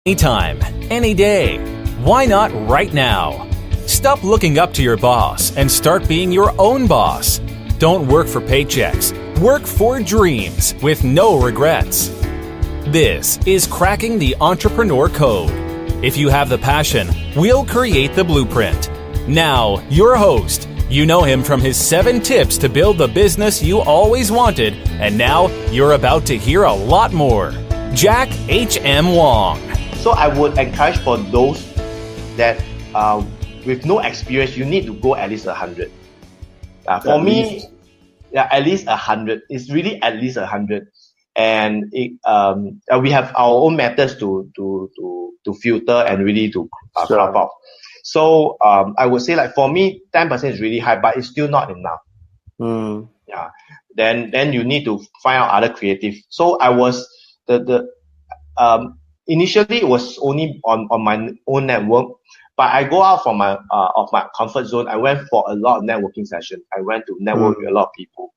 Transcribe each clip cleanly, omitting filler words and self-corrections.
Anytime, any day. Why not right now? Stop looking up to your boss and start being your own boss. Don't work for paychecks. Work for dreams with no regrets. This is Cracking the Entrepreneur Code. If you have the passion, we'll create the blueprint. Now, your host. You know him from his 7 tips to build the business you always wanted, and now you're about to hear a lot more. Jack H.M. Wong. So I would encourage for those that with no experience, you need to go at least 100. For me, at least 100. It's really at least 100. And we have our own methods to filter and really to crop off. So I would say, like, for me, 10% is really high, but it's still not enough. Yeah. Then you need to find out other creative. So I was initially it was only on my own network, but I go out from my of my comfort zone. I went for a lot of networking sessions. I went to network with a lot of people.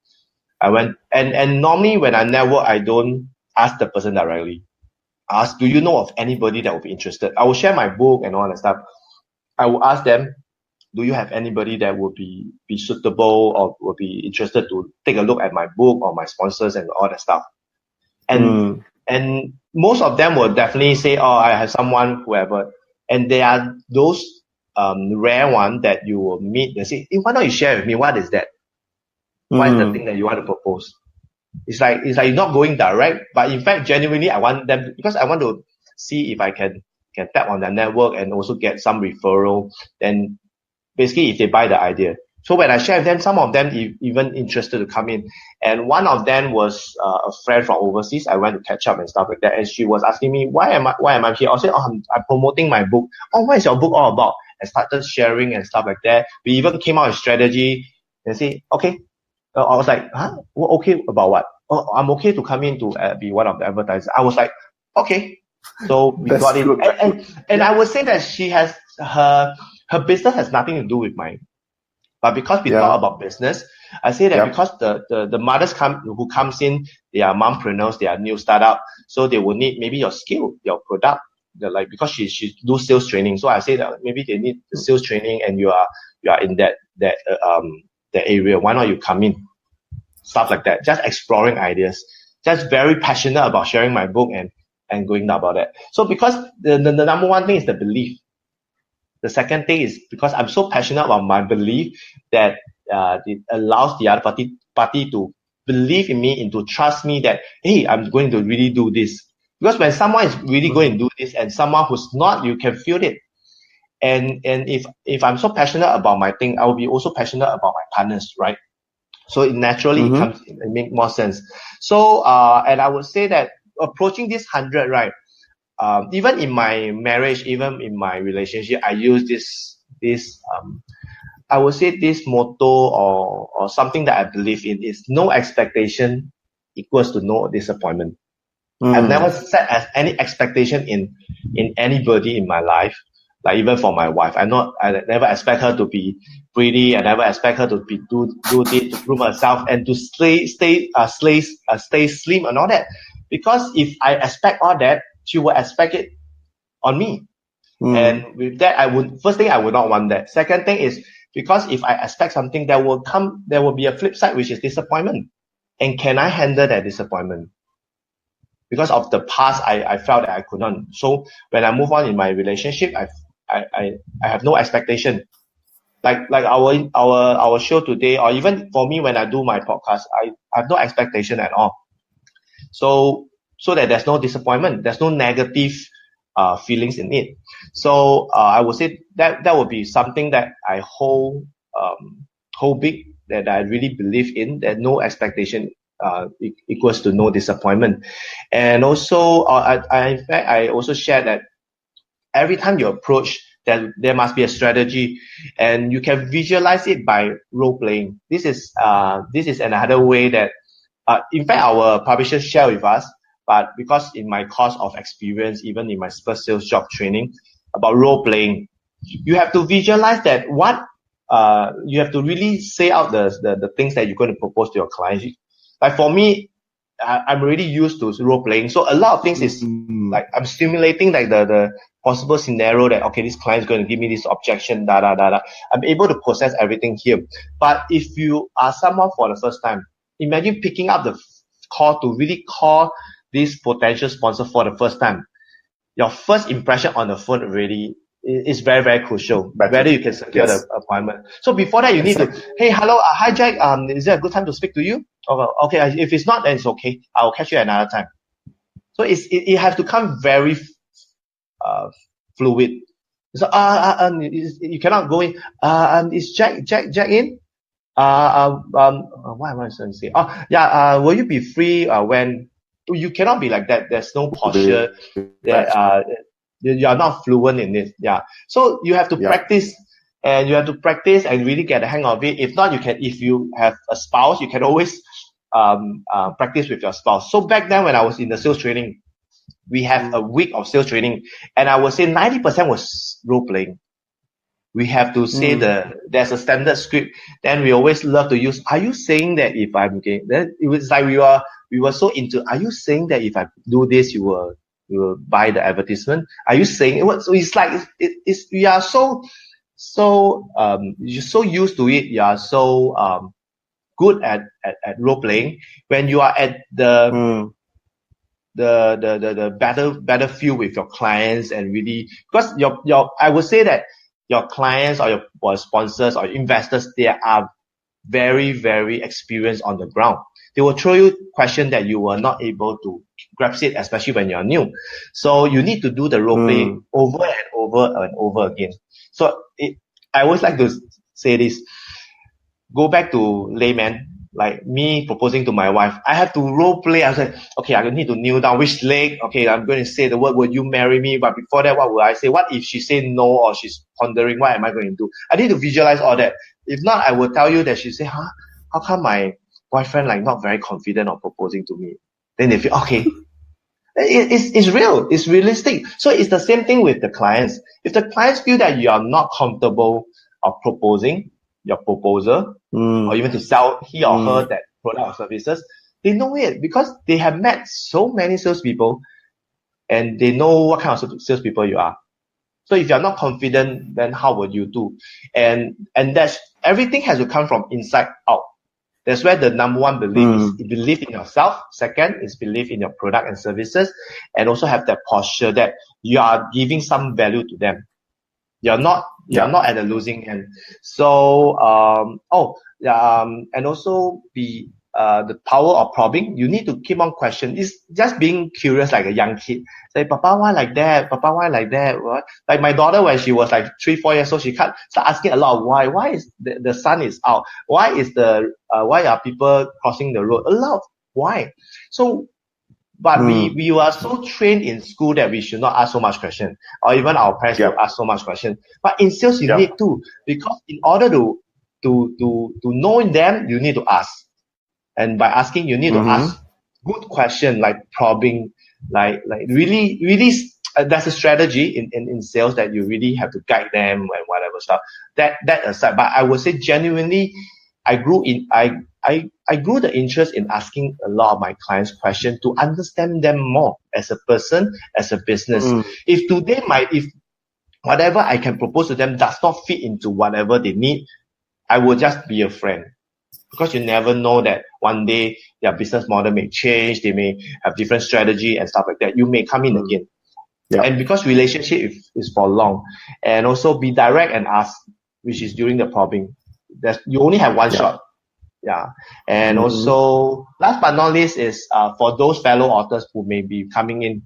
I went and normally when I network, I don't ask the person directly. I ask, do you know of anybody that would be interested? I will share my book and all that stuff. I will ask them, do you have anybody that would be suitable or would be interested to take a look at my book or my sponsors and all that stuff? And most of them will definitely say, oh, I have someone, whoever. And there are those rare ones that you will meet and say, hey, why don't you share with me? What is that? What is the thing that you want to propose? It's like you're not going direct, but in fact, genuinely, I want them because I want to see if I can tap on their network and also get some referral. Then basically, if they buy the idea. So when I share with them, some of them even interested to come in. And one of them was a friend from overseas. I went to catch up and stuff like that. And she was asking me, why am I here? I said, I'm promoting my book. Oh, what is your book all about? I started sharing and stuff like that. We even came out with strategy and say, okay. I was like, huh? Well, okay about what? Oh, I'm okay to come in to be one of the advertisers. I was like, okay. So we got it. And I would say that she has her business has nothing to do with mine. But because we talk about business, I say that because the mothers who comes in, they are mompreneurs, they are new startup, so they will need maybe your skill, your product. Like because she do sales training, so I say that maybe they need the sales training, and you are in that area. Why not you come in? Stuff like that. Just exploring ideas. Just very passionate about sharing my book and going about that. So because the number one thing is the belief. The second thing is because I'm so passionate about my belief that it allows the other party to believe in me and to trust me that, hey, I'm going to really do this. Because when someone is really going to do this and someone who's not, you can feel it. And if I'm so passionate about my thing, I will be also passionate about my partners, right? So it naturally it makes more sense. So and I would say that approaching this 100, right? Even in my marriage, even in my relationship, I use this I would say this motto or something that I believe in is no expectation equals to no disappointment. I've never set as any expectation in anybody in my life, like even for my wife. I never expect her to be pretty. I never expect her to be do this to prove herself and to stay slim and all that. Because if I expect all that, she will expect it on me. And with that, first thing, I would not want that. Second thing is, because if I expect something, there will be a flip side, which is disappointment. And can I handle that disappointment? Because of the past, I felt that I could not. So when I move on in my relationship, I have no expectation. Like our show today, or even for me when I do my podcast, I have no expectation at all. So that there's no disappointment, there's no negative feelings in it. So I would say that would be something that I hold big, that I really believe in, that no expectation equals to no disappointment. And also, in fact, I also share that every time you approach, there must be a strategy, and you can visualize it by role playing. This is another way that, in fact, our publishers share with us. But because in my course of experience, even in my first sales job training about role playing, you have to visualize that you have to really say out the things that you're going to propose to your clients. Like for me, I'm already used to role playing. So a lot of things is Like I'm stimulating like the possible scenario that, okay, this client is going to give me this objection, I'm able to process everything here. But if you are someone for the first time, imagine picking up the call to really call this potential sponsor for the first time. Your first impression on the phone really is very, very crucial. Whether you can secure the appointment. So before that, you need to, hey, hello, hi Jack, is there a good time to speak to you? Okay, if it's not, then it's okay. I'll catch you another time. So it has to come very fluid. So you cannot go in. Is Jack in? What am I trying to say? Will you be free when? You cannot be like that. There's no posture. That you are not fluent in it. Yeah. So you have to practice, and you have to practice and really get the hang of it. If not, you can. If you have a spouse, you can always practice with your spouse. So back then, when I was in the sales training, we have a week of sales training, and I would say 90% was role playing. We have to say there's a standard script. Then we always love to use, are you saying that if I'm gay? Then it was like we were so into, are you saying that if I do this, you will buy the advertisement? Are you saying it? So it's like, we are you're so used to it. You are so, good at role playing. When you are at the battlefield with your clients, and really, because I would say that your clients or your sponsors or investors, they are very, very experienced on the ground. They will throw you questions that you were not able to grasp it, especially when you're new. So you need to do the role playing over and over and over again. So I always like to say this, go back to layman, like me proposing to my wife. I have to role play. I said, okay, I need to kneel down. Which leg? Okay, I'm going to say the word, would you marry me? But before that, what will I say? What if she say no, or she's pondering, what am I going to do? I need to visualize all that. If not, I will tell you that she say, how come my boyfriend like not very confident of proposing to me? Then they feel, okay, it's real. It's realistic. So it's the same thing with the clients. If the clients feel that you are not comfortable of proposing your proposal, or even to sell he or her that product or services, they know it because they have met so many salespeople, and they know what kind of salespeople you are. So if you're not confident, then how would you do? And that's, everything has to come from inside out. That's where the number one belief is belief in yourself. Second is belief in your product and services, and also have that posture that you are giving some value to them. You're not at a losing end. So, and also the power of probing. You need to keep on questioning. It's just being curious like a young kid. Say, Papa, why like that? Papa, why like that? What? Like my daughter, when she was like 3-4 years old, she can't start asking a lot of why. Why is the sun is out? Why is why are people crossing the road? A lot of why. So, but we were so trained in school that we should not ask so much question, or even our parents will ask so much question. But in sales, you need to, because in order to know them, you need to ask. And by asking, you need to ask good question, like probing, like really, that's a strategy in sales that you really have to guide them and whatever stuff. That aside, but I would say genuinely, I grew the interest in asking a lot of my clients questions to understand them more as a person, as a business. If today if whatever I can propose to them does not fit into whatever they need, I will just be a friend. Because you never know that one day their business model may change, they may have different strategy and stuff like that. You may come in again. And because relationship is for long. And also be direct and ask, which is during the probing. You only have one shot. And also, last but not least is for those fellow authors who may be coming in,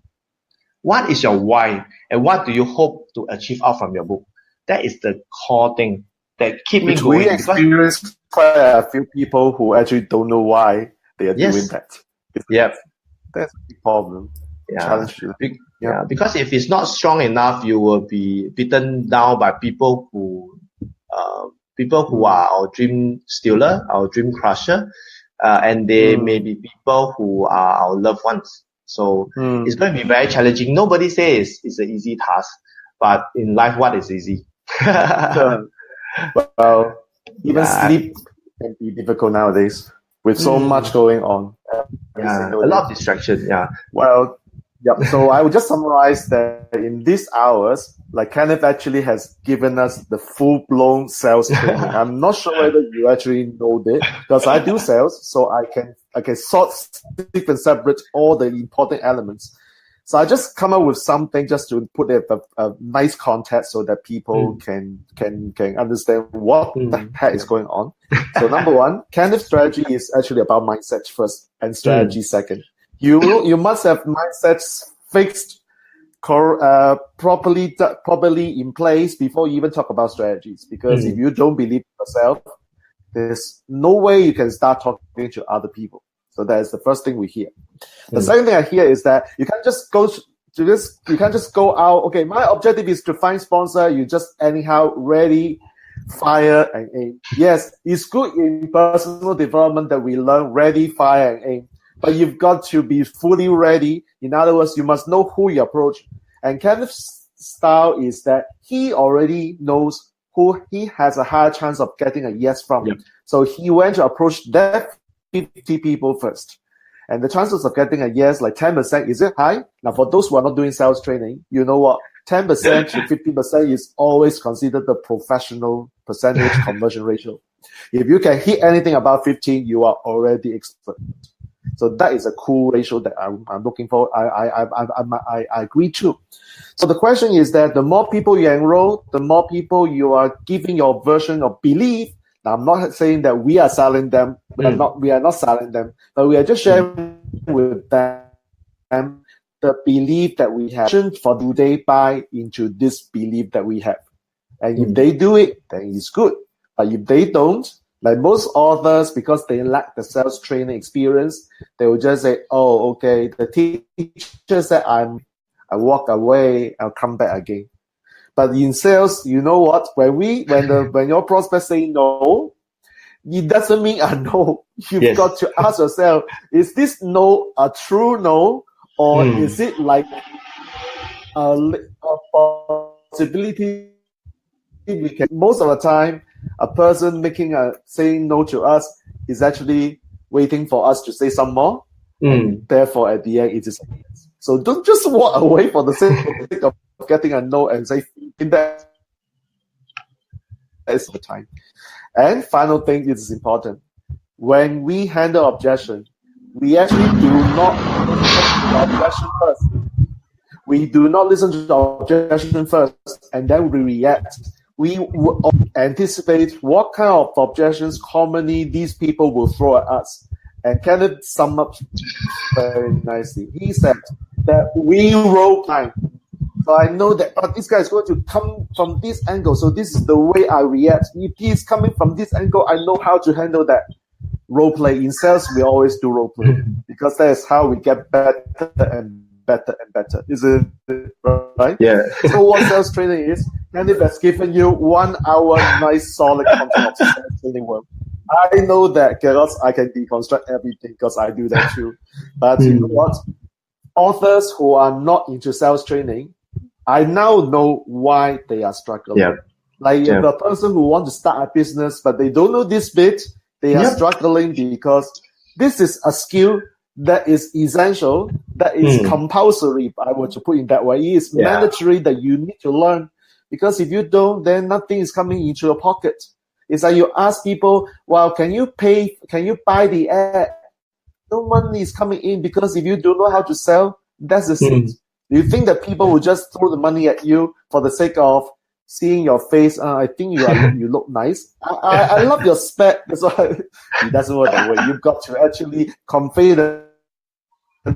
what is your why? And what do you hope to achieve out from your book? That is the core thing that keep me going. We experience quite a few people who actually don't know why they are doing that. That's a big problem. Challenge. Because if it's not strong enough, you will be beaten down by people who are our dream stealer, our dream crusher, and they may be people who are our loved ones. So it's going to be very challenging. Nobody says it's an easy task, but in life, what is easy? Well, even sleep can be difficult nowadays with so much going on. A lot of distraction. Well, Yep. So I would just summarize that in these hours, like Kenneth actually has given us the full-blown sales training. I'm not sure whether you actually know this, because I do sales, so I can sort, sleep and separate all the important elements. So I just come up with something just to put a nice context so that people can understand what the heck is going on. So number one, Kenneth's strategy is actually about mindset first and strategy second. You must have mindsets fixed, properly in place before you even talk about strategies. Because if you don't believe in yourself, there's no way you can start talking to other people. So that is the first thing we hear. The second thing I hear is that you can't just go to this. You can't just go out. Okay, my objective is to find sponsor. You just anyhow ready, fire and aim. Yes, it's good in personal development that we learn ready, fire and aim. But you've got to be fully ready. In other words, you must know who you approach. And Kenneth's style is that he already knows who he has a higher chance of getting a yes from. Yep. So he went to approach that 50 people first. And the chances of getting a yes, like 10%, is it high? Now, for those who are not doing sales training, you know what? 10% to 50% is always considered the professional percentage conversion ratio. If you can hit anything above 15, you are already expert. So that is a cool ratio that I'm looking for. I agree too. So the question is that the more people you enroll, the more people you are giving your version of belief. Now, I'm not saying that we are selling them. We are not selling them, but we are just sharing with them the belief that we have. For do they buy into this belief that we have? And if they do it, then it's good. But if they don't, like most authors, because they lack the sales training experience, they will just say, "Oh, okay, the teacher said I walk away, I'll come back again." But in sales, you know what? When your prospect say no, it doesn't mean a no. You've got to ask yourself: is this no a true no, or is it like a possibility? We can. Most of the time, a person saying no to us is actually waiting for us to say some more. And therefore, at the end, it is a yes. So don't just walk away for the sake of getting a no and say that is the time. And final thing, it is important. When we handle objection, we actually do not listen to the objection first. We do not listen to the objection first, and then we react. We anticipate what kind of objections commonly these people will throw at us. And Kenneth summed up very nicely. He said that we role play. So I know that this guy is going to come from this angle. So this is the way I react. If he is coming from this angle, I know how to handle that. Role play. In sales, we always do role play because that is how we get better and better and better. Is it right? Yeah. So what sales training is, Kenneth has given you 1 hour nice solid content of sales training work. I know that because I can deconstruct everything because I do that too. But you know what? Authors who are not into sales training, I now know why they are struggling. Yeah. Like if a person who wants to start a business but they don't know this bit, they are struggling because this is a skill that is essential, that is compulsory, if I were to put it that way. It is mandatory that you need to learn, because if you don't, then nothing is coming into your pocket. It's like you ask people, well, can you buy the ad? No money is coming in, because if you don't know how to sell, that's the thing. Do you think that people will just throw the money at you for the sake of seeing your face? I think you look nice. I love your spec. That's why it doesn't work that way. You've got to actually convey the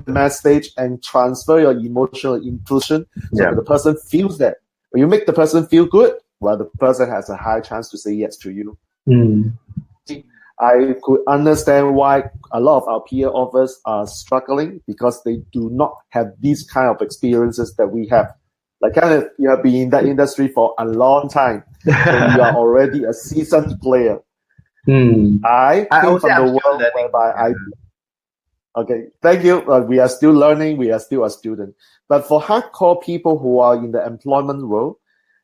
message and transfer your emotional impulsion so that the person feels that. When you make the person feel good, well, the person has a high chance to say yes to you. I could understand why a lot of our peer authors are struggling, because they do not have these kind of experiences that we have. Like, Kenneth, you have been in that industry for a long time, so you are already a seasoned player. I came from the world whereby Okay, thank you. We are still learning. We are still a student. But for hardcore people who are in the employment world,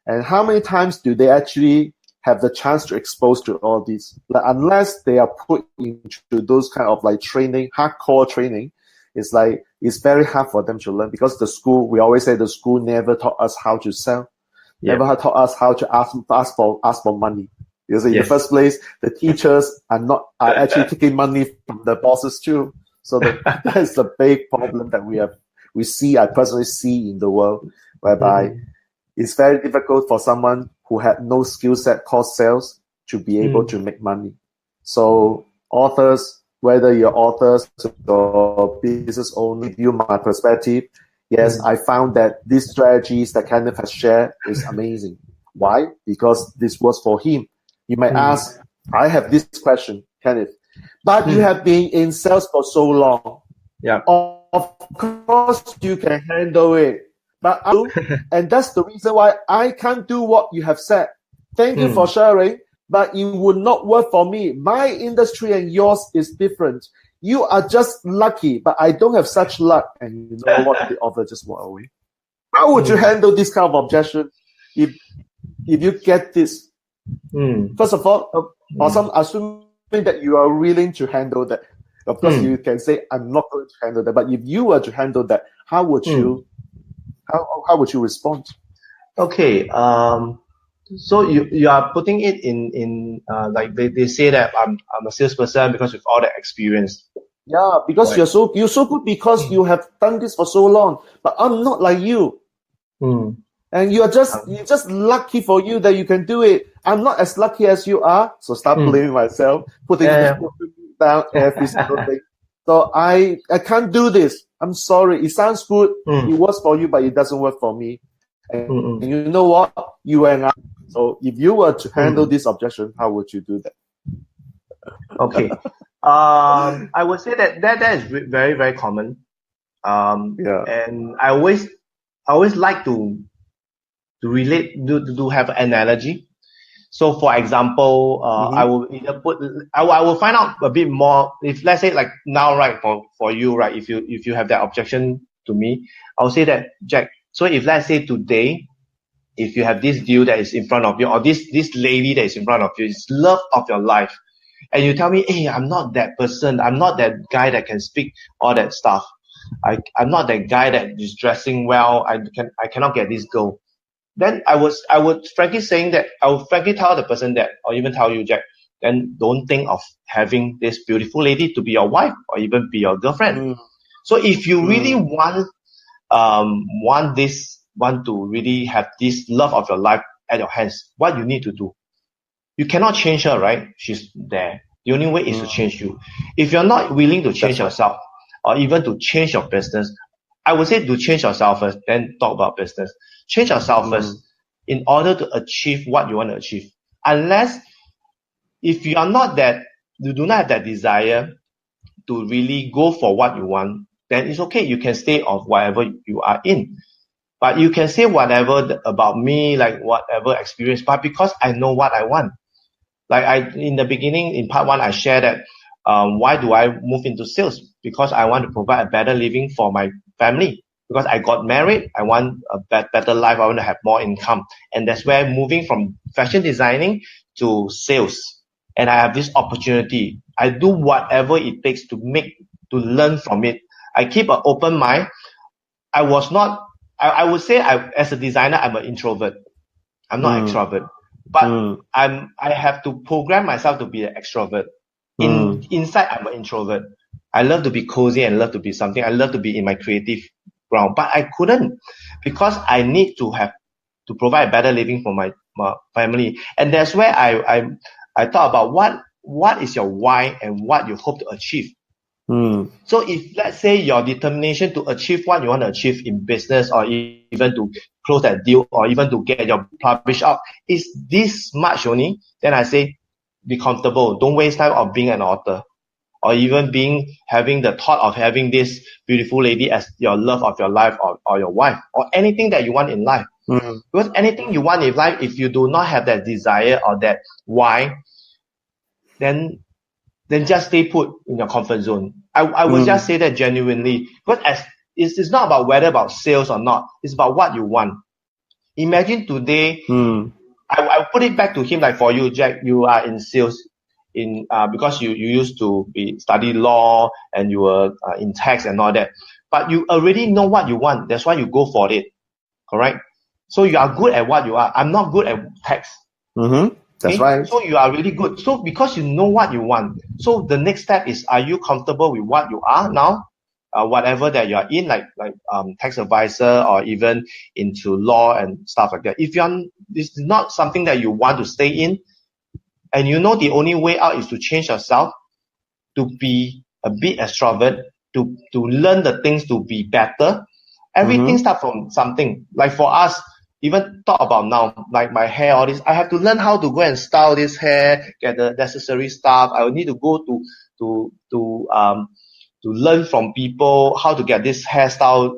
and how many times do they actually have the chance to expose to all these? Like, unless they are put into those kind of like training, hardcore training, it's very hard for them to learn because we always say the school never taught us how to sell, never taught us how to ask for money. Because in the first place, the teachers are actually taking money from the bosses too. So that is the big problem that I personally see in the world, whereby it's very difficult for someone who had no skill set called sales to be able to make money. So authors, whether you're authors or business owner, view my perspective, yes, I found that these strategies that Kenneth has shared is amazing. Why? Because this was for him. You might ask, I have this question, Kenneth, but you have been in sales for so long. Yeah. Of course, you can handle it. But and that's the reason why I can't do what you have said. Thank you for sharing, but it would not work for me. My industry and yours is different. You are just lucky, but I don't have such luck. And you know what? The author just walked away. How would you handle this kind of objection if you get this? First of all, assuming that you are willing to handle that. Of course, you can say, I'm not going to handle that. But if you were to handle that, how would you respond? Okay. So you are putting it in like they say that I'm a salesperson because with all the experience. Yeah, because you're so good because you have done this for so long. But I'm not like you. And you're just lucky for you that you can do it. I'm not as lucky as you are. So stop blaming myself, putting down every single thing. So I can't do this. I'm sorry. It sounds good. It works for you, but it doesn't work for me. And you know what? You and I. So if you were to handle this objection, how would you do that? Okay. I would say that is very, very common. And I always like to relate, to have an analogy. So for example, I will either I will find out a bit more. If let's say like now, right, for you, right, if you have that objection to me, I'll say that, Jack, so if let's say today, if you have this deal that is in front of you, or this lady that is in front of you, it's love of your life, and you tell me, hey, I'm not that person, I'm not that guy that can speak all that stuff, I'm not that guy that is dressing well, I cannot get this girl, then I would frankly saying that I would frankly tell the person that, or even tell you, Jack, then don't think of having this beautiful lady to be your wife or even be your girlfriend. So if you really want to really have this love of your life at your hands, what you need to do, you cannot change her, right? She's there. The only way is to change you. If you're not willing to change yourself, or even to change your business, I would say to change yourself first, then talk about business. Change yourself first in order to achieve what you want to achieve. Unless, if you are not that, you do not have that desire to really go for what you want, then it's okay. You can stay off whatever you are in. But you can say whatever about me, like whatever experience, but because I know what I want. Like in the beginning, in part 1, I shared that why do I move into sales? Because I want to provide a better living for my family. Because I got married, I want a better life, I want to have more income. And that's where moving from fashion designing to sales. And I have this opportunity. I do whatever it takes to learn from it. I keep an open mind. I would say as a designer, I'm an introvert. I'm not extrovert. But I have to program myself to be an extrovert. Inside, I'm an introvert. I love to be cozy and love to be something. I love to be in my creative ground. But I couldn't, because I need to provide a better living for my family. And that's where I thought about what is your why and what you hope to achieve. So if let's say your determination to achieve what you want to achieve in business, or even to close that deal, or even to get your published out, is this much only, then I say be comfortable. Don't waste time of being an author, or even having the thought of having this beautiful lady as your love of your life, or your wife, or anything that you want in life. Because anything you want in life, if you do not have that desire or that why, then just stay put in your comfort zone. I would just say that genuinely, because it's not about whether about sales or not. It's about what you want. Imagine today, I put it back to him, like for you, Jack, you are in sales. because you used to study law and you were in tax and all that, but you already know what you want. That's why you go for it, correct? So you are good at what you are. I'm not good at tax. That's right. So you are really good. So because you know what you want, so the next step is, are you comfortable with what you are now? Whatever that you are in, like tax advisor or even into law and stuff like that. If it's not something that you want to stay in, and you know the only way out is to change yourself, to be a bit extrovert, to learn the things to be better. Everything starts from something. Like for us, even talk about now, like my hair, all this, I have to learn how to go and style this hair, get the necessary stuff. I will need to go to learn from people how to get this hairstyle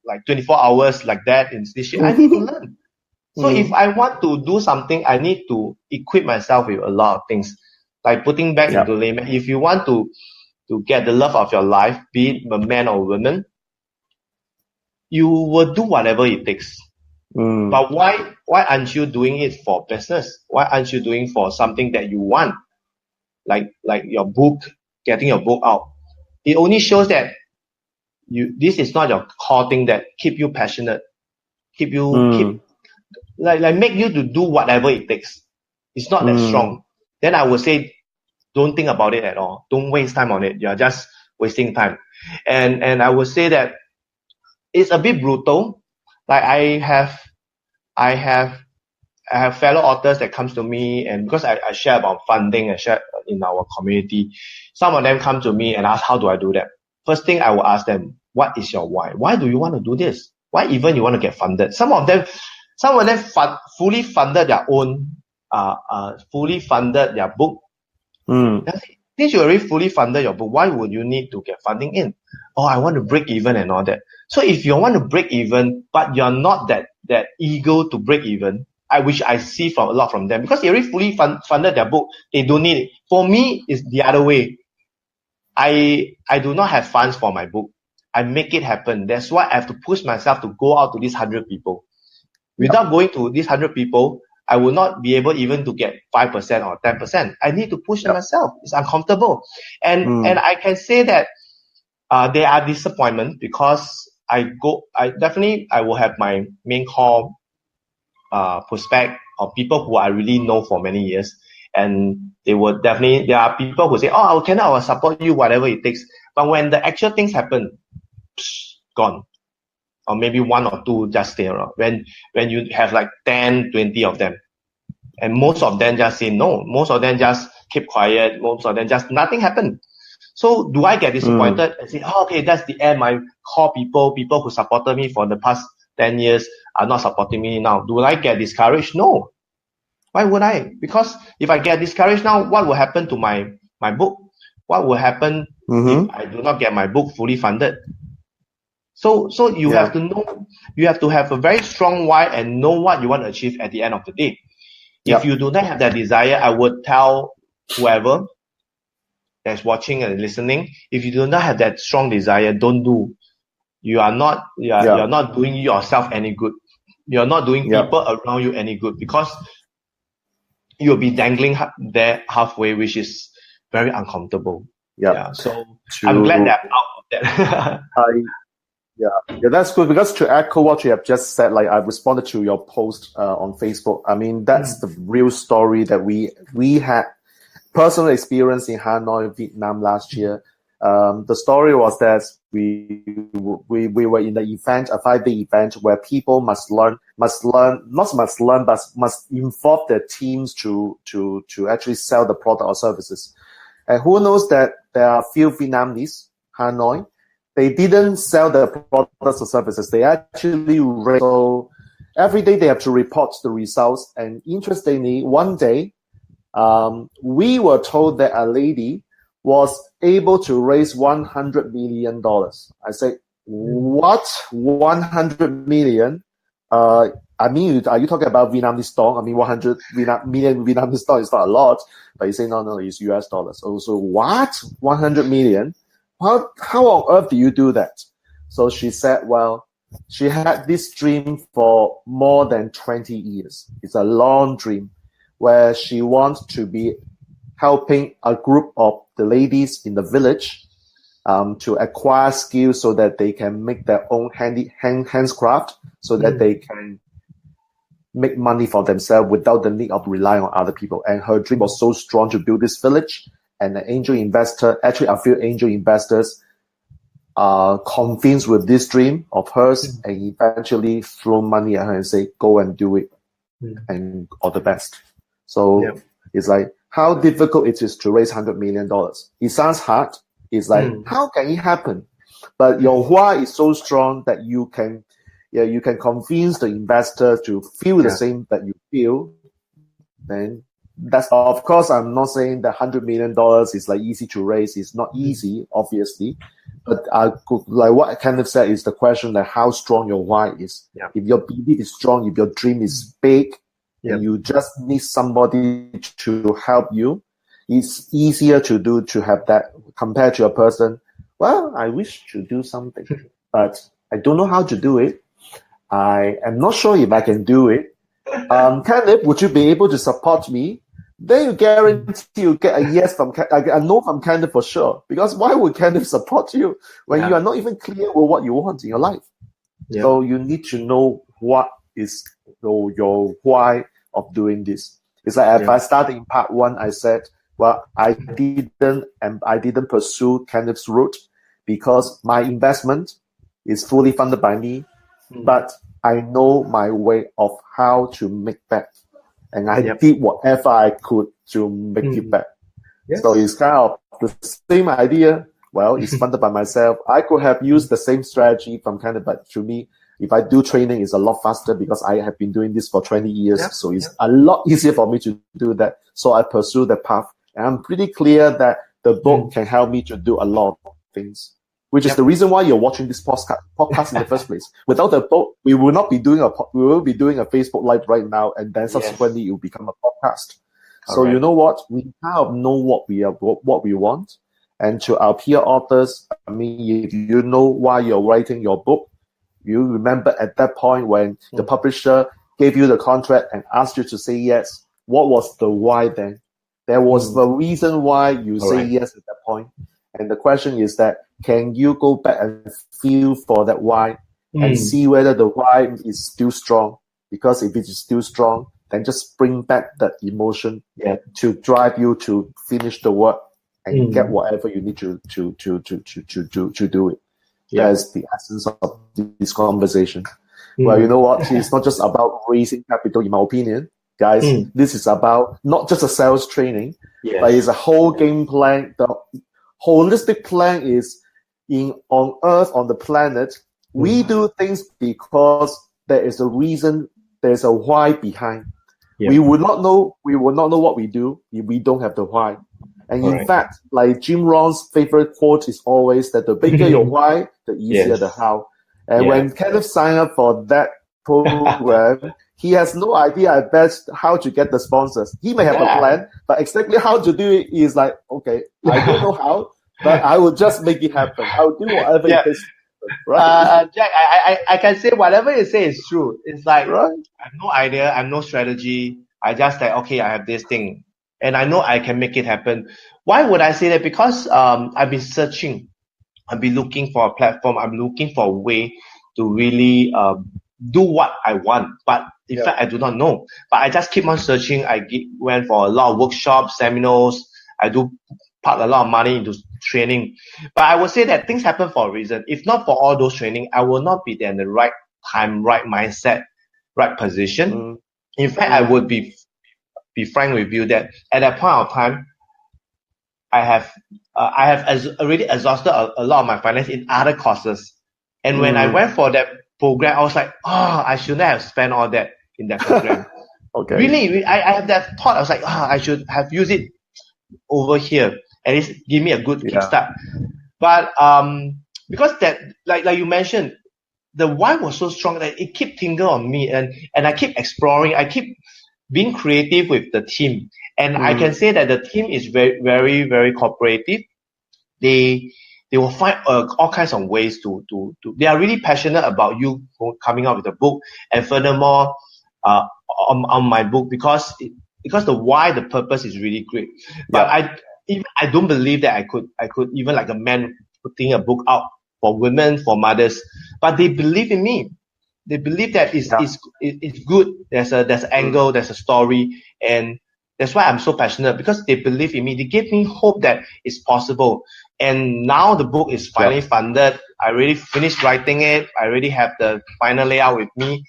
like 24 hours like that in this shit. I need to learn. So if I want to do something, I need to equip myself with a lot of things. Like putting back into layman, if you want to get the love of your life, be it a man or woman, you will do whatever it takes. But why aren't you doing it for business? Why aren't you doing for something that you want? Like your book, getting your book out. It only shows that this is not your core thing that keep you passionate, keep make you to do whatever it takes. It's not that strong. Then I would say, don't think about it at all. Don't waste time on it. You're just wasting time. And I would say that it's a bit brutal. Like I have fellow authors that comes to me, and because I share about funding, I share in our community, some of them come to me and ask, how do I do that? First thing I will ask them, what is your why? Why do you want to do this? Why even you want to get funded? Some of them fully funded their own, fully funded their book. Since you already fully funded your book, why would you need to get funding in? Oh, I want to break even and all that. So if you want to break even, but you're not that eager to break even, which I see a lot from them, because they already fully funded their book, they don't need it. For me, it's the other way. I do not have funds for my book. I make it happen. That's why I have to push myself to go out to these 100 people. Without going to these 100 people, I will not be able even to get 5% or 10%. I need to push myself. It's uncomfortable. And I can say that there are disappointments, because I will have my main core prospect or people who I really know for many years. And there are people who say, oh, I will support you, whatever it takes. But when the actual things happen, gone. Or maybe one or two just stay around. When you have like 10, 20 of them, and most of them just say no, most of them just keep quiet, most of them just nothing happened. So do I get disappointed and say, oh, okay, that's the end? My core people who supported me for the past 10 years are not supporting me now. Do I get discouraged? No. Why would I? Because if I get discouraged now, what will happen to my book? What will happen if I do not get my book fully funded? So you have to know, you have to have a very strong why and know what you want to achieve at the end of the day. If you do not have that desire, I would tell whoever that's watching and listening, if you do not have that strong desire, don't do. You're not doing yourself any good. You're not doing people around you any good, because you'll be dangling there halfway, which is very uncomfortable. So I'm glad that I'm out of that. Yeah, that's good, because to echo what you have just said, like I responded to your post on Facebook. I mean, that's the real story that we had personal experience in Hanoi, Vietnam last year. The story was that we were in the event, a 5-day event where people must involve their teams to actually sell the product or services. And who knows that there are few Vietnamese, Hanoi, they didn't sell the products or services. They actually so every day they have to report the results. And interestingly, one day, we were told that a lady was able to raise $100 million. I say, what? 100 million? I mean, are you talking about Vietnamese dong? I mean, 100 million Vietnamese dong is not a lot. But you say, no, it's US dollars. Also, what? 100 million? How on earth do you do that? So she said, well, she had this dream for more than 20 years. It's a long dream where she wants to helping a group of the ladies in the village to acquire skills so that they can make their own handcraft, so that they can make money for themselves without the need of relying on other people. And her dream was so strong to build this village, and an angel investor, actually a few angel investors, are convinced with this dream of hers, and eventually throw money at her and say, go and do it, and all the best. So it's like how difficult it is to raise $100 million. It sounds hard. It's like, how can it happen? But your why is so strong that you can convince the investor to feel the same that you feel. Then that's, of course, I'm not saying that $100 million is like easy to raise. It's not easy, obviously. But I could, like what I kind of said, is the question that how strong your why is. If your belief is strong, if your dream is big, and you just need somebody to help you, it's easier to have that compared to a person. Well, I wish to do something, but I don't know how to do it. I am not sure if I can do it. Kenneth, would you be able to support me? Then you guarantee you get a yes from a no from Kenneth for sure. Because why would Kenneth support you when you are not even clear with what you want in your life? So you need to know what is your why of doing this. It's like if I started in part 1, I said, well, I didn't pursue Kenneth's route because my investment is fully funded by me, but I know my way of how to make back, and I did whatever I could to make it back. So it's kind of the same idea. Well, it's funded by myself. I could have used the same strategy from Kenneth, but to me, if I do training, it's a lot faster because I have been doing this for 20 years. So it's a lot easier for me to do that. So I pursue the path. And I'm pretty clear that the book can help me to do a lot of things, which is the reason why you're watching this podcast in the first place. Without the book, we will be doing a Facebook Live right now, and then subsequently it will become a podcast. So you know what? We kind of know what we want. And to our peer authors, I mean, if you know why you're writing your book, you remember at that point when the publisher gave you the contract and asked you to say yes, what was the why then? There was the reason why you say yes at that point. And the question is that, can you go back and feel for that why and see whether the why is still strong? Because if it is still strong, then just bring back that emotion to drive you to finish the work and get whatever you need to do it. That's the essence of this conversation. Well, you know what? It's not just about raising capital, in my opinion. Guys, this is about not just a sales training, but it's a whole game plan. The holistic plan is on Earth, on the planet. We do things because there is a reason, there's a why behind. We would not know what we do if we don't have the why. And in fact, like Jim Rohn's favorite quote is always that the bigger your why, the easier the how. And when Kenneth signed up for that program, he has no idea at best how to get the sponsors. He may have a plan, but exactly how to do it is like, okay, I don't know how, but I will just make it happen. I'll do whatever it takes. Right? Jack, I can say whatever you say is true. It's like, I have no idea, I have no strategy. I just like, okay, I have this thing, and I know I can make it happen. Why would I say that? Because I've been searching. I've been looking for a platform. I'm looking for a way to really do what I want. But in fact, I do not know. But I just keep on searching. I went for a lot of workshops, seminars. I do park a lot of money into training. But I would say that things happen for a reason. If not for all those training, I will not be there in the right time, right mindset, right position. In fact, I would be frank with you that at that point of time, I have already exhausted a lot of my finance in other courses. And when I went for that program, I was like, I shouldn't have spent all that in that program. Really, I have that thought. I was like, I should have used it over here. At least give me a good kickstart. But because that, like you mentioned, the why was so strong that it kept tingling on me, and I keep exploring. I keep being creative with the team, and I can say that the team is very, very, very cooperative. They will find all kinds of ways to. They are really passionate about coming out with a book, and furthermore, on my book, because because the why, the purpose is really great. But I don't believe that I could even like a man putting a book out for women, for mothers, but they believe in me. They believe that it's good. There's an angle, there's a story, and that's why I'm so passionate, because they believe in me. They give me hope that it's possible. And now the book is finally funded. I already finished writing it. I already have the final layout with me.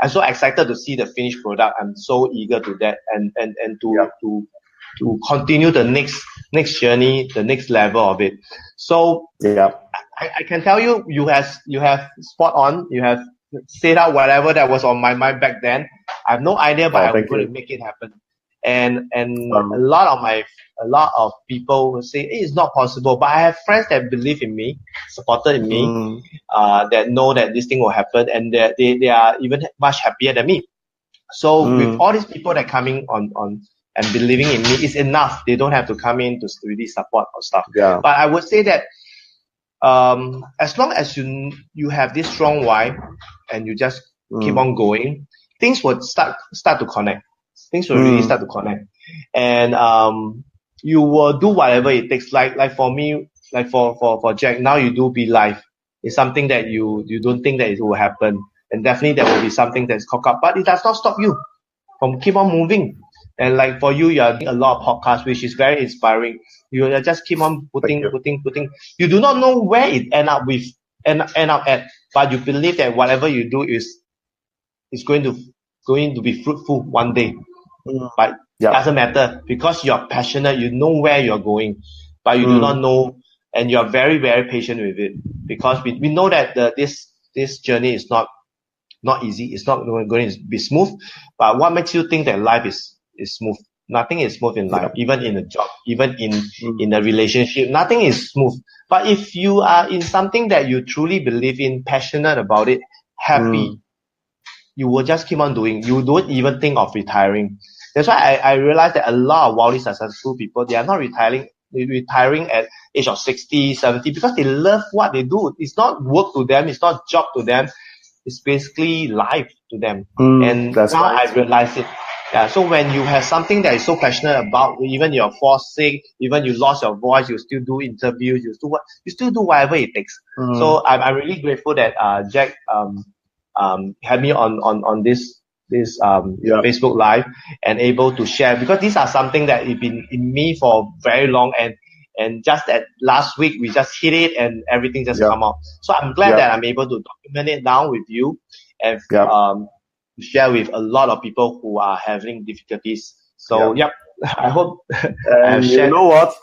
I'm so excited to see the finished product. I'm so eager to that and to continue the next journey, the next level of it. So I can tell you, you have spot on. You have said out whatever that was on my mind back then. I have no idea, but I'm going to make it happen. And a lot of people will say it's not possible, but I have friends that believe in me, supported in me, that know that this thing will happen, and that they are even much happier than me. So with all these people that coming on and believing in me, it's enough. They don't have to come in to really support or stuff. But I would say that as long as you have this strong why and you just keep on going, things will start to connect. Things will really start to connect, and you will do whatever it takes. Like for me, like for Jack, now you do Be Live. It's something that you don't think that it will happen, and definitely there will be something that's cocked up, but it does not stop you from keep on moving. And like for you are doing a lot of podcasts, which is very inspiring. You just keep on putting. You do not know where it end up at, but you believe that whatever you do is going to be fruitful one day. But it doesn't matter, because you're passionate, you know where you're going, but you do not know, and you're very, very patient with it, because we know that this journey is not easy. It's not going to be smooth. But what makes you think that life is smooth? Nothing is smooth in life, even in a job, even in a relationship, nothing is smooth. But if you are in something that you truly believe in, passionate about it, happy, you will just keep on doing. You don't even think of retiring. That's why I realized that a lot of wildly successful people, they are not retiring at age of 60, 70, because they love what they do. It's not work to them. It's not job to them. It's basically life to them. And now I realize it. Yeah. So when you have something that is so passionate about, even you're forced sick, even you lost your voice, you still do interviews, you still do whatever it takes. So I'm really grateful that Jack had me on this Facebook Live and able to share, because these are something that have been in me for very long, and just that last week we just hit it and everything just come out. So I'm glad that I'm able to document it down with you and share with a lot of people who are having difficulties. So I hope and you know what,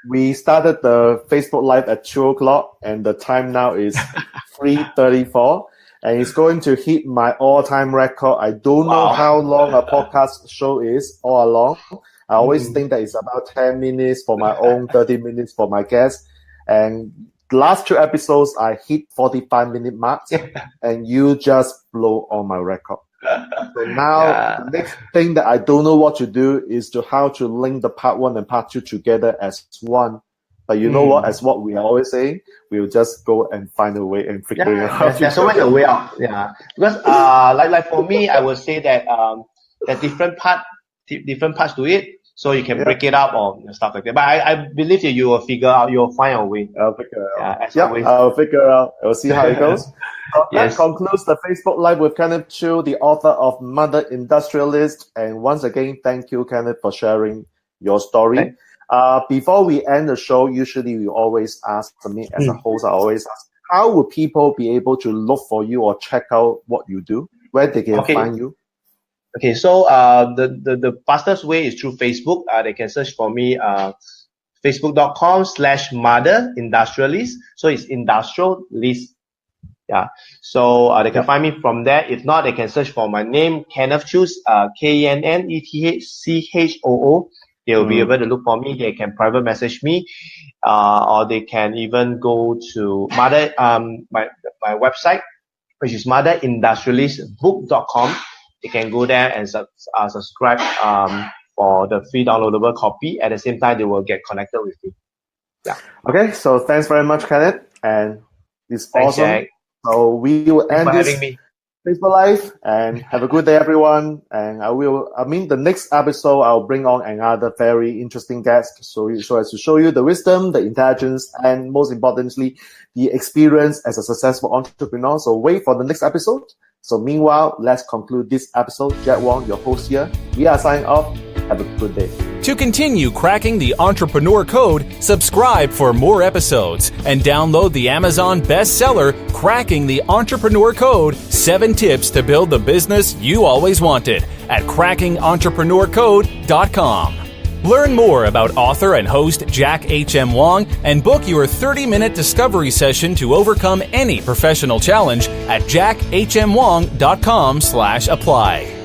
we started the Facebook Live at 2:00 and the time now is 3:34. And it's going to hit my all-time record. I don't know how long a podcast show is all along. I always think that it's about 10 minutes for my own, 30 minutes for my guests. And the last 2 episodes, I hit 45-minute marks, and you just blow on my record. So now the next thing that I don't know what to do is how to link the part 1 and part 2 together as one. But you know what? As what we are always saying, we'll just go and find a way and figure it out. There's always a way out. Yeah, because like for me, I would say that there's different parts to it, so you can break it up or stuff like that. But I believe that you will figure out. You'll find a way. I'll figure it out. As always. I'll figure it out. We'll see how it goes. That concludes the Facebook Live with Kenneth Chiu, the author of Mother Industrialist. And once again, thank you, Kenneth, for sharing your story. Before we end the show, usually we always ask me as a host, I always ask, how will people be able to look for you or check out what you do? Where they can find you? Okay, so the fastest way is through Facebook. They can search for me, facebook.com/Mother Industrialist. So it's industrialist. Yeah. So they can find me from there. If not, they can search for my name, Kenneth Chiu, KENNETHCHOO. They will be able to look for me. They can private message me, or they can even go to my website, which is motherindustrialistbook.com. They can go there and subscribe for the free downloadable copy. At the same time, they will get connected with me. Yeah. Okay. So thanks very much, Kenneth, and it's awesome. Jack. So we will end this. Facebook Live, and have a good day, everyone. And the next episode, I'll bring on another very interesting guest, so as to show you the wisdom, the intelligence, and most importantly, the experience as a successful entrepreneur. So wait for the next episode. So meanwhile, let's conclude this episode. Jack Wong, your host here. We are signing off. Have a good day. To continue cracking the entrepreneur code, subscribe for more episodes and download the Amazon bestseller, Cracking the Entrepreneur Code, 7 Tips to Build the Business You Always Wanted at crackingentrepreneur.com. Learn more about author and host Jack H.M. Wong and book your 30-minute discovery session to overcome any professional challenge at jackhmwong.com/apply.